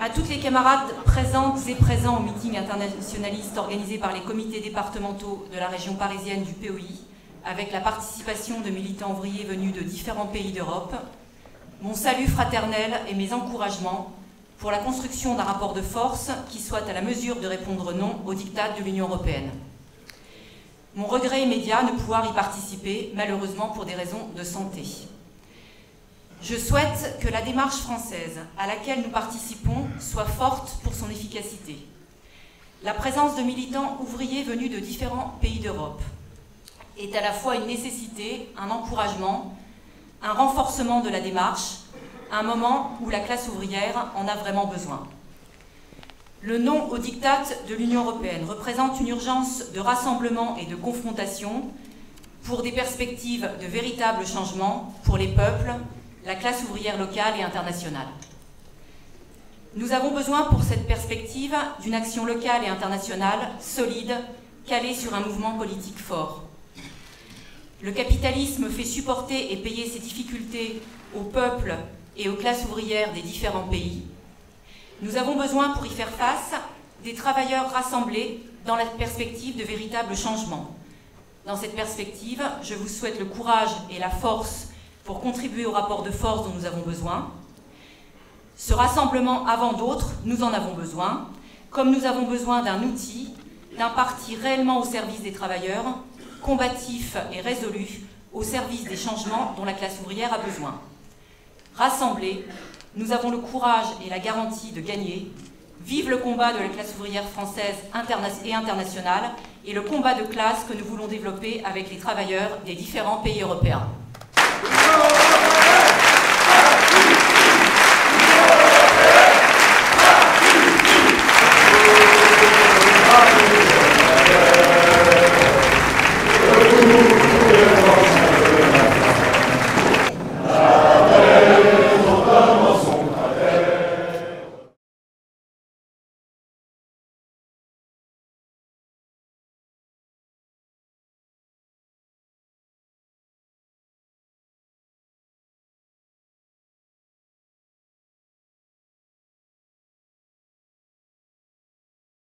À toutes les camarades présentes et présents au meeting internationaliste organisé par les comités départementaux de la région parisienne du POI, avec la participation de militants ouvriers venus de différents pays d'Europe, mon salut fraternel et mes encouragements pour la construction d'un rapport de force qui soit à la mesure de répondre non aux diktats de l'Union européenne. Mon regret immédiat ne pouvoir y participer, malheureusement pour des raisons de santé. Je souhaite que la démarche française à laquelle nous participons soit forte pour son efficacité. La présence de militants ouvriers venus de différents pays d'Europe est à la fois une nécessité, un encouragement, un renforcement de la démarche, un moment où la classe ouvrière en a vraiment besoin. Le non au diktat de l'Union européenne représente une urgence de rassemblement et de confrontation pour des perspectives de véritables changements pour les peuples, la classe ouvrière locale et internationale. Nous avons besoin pour cette perspective d'une action locale et internationale solide, calée sur un mouvement politique fort. Le capitalisme fait supporter et payer ses difficultés aux peuples et aux classes ouvrières des différents pays. Nous avons besoin pour y faire face des travailleurs rassemblés dans la perspective de véritables changements. Dans cette perspective, je vous souhaite le courage et la force pour contribuer au rapport de force dont nous avons besoin. Ce rassemblement avant d'autres, nous en avons besoin, comme nous avons besoin d'un outil, d'un parti réellement au service des travailleurs, combatif et résolu, au service des changements dont la classe ouvrière a besoin. Rassemblés, nous avons le courage et la garantie de gagner. Vive le combat de la classe ouvrière française et internationale et le combat de classe que nous voulons développer avec les travailleurs des différents pays européens.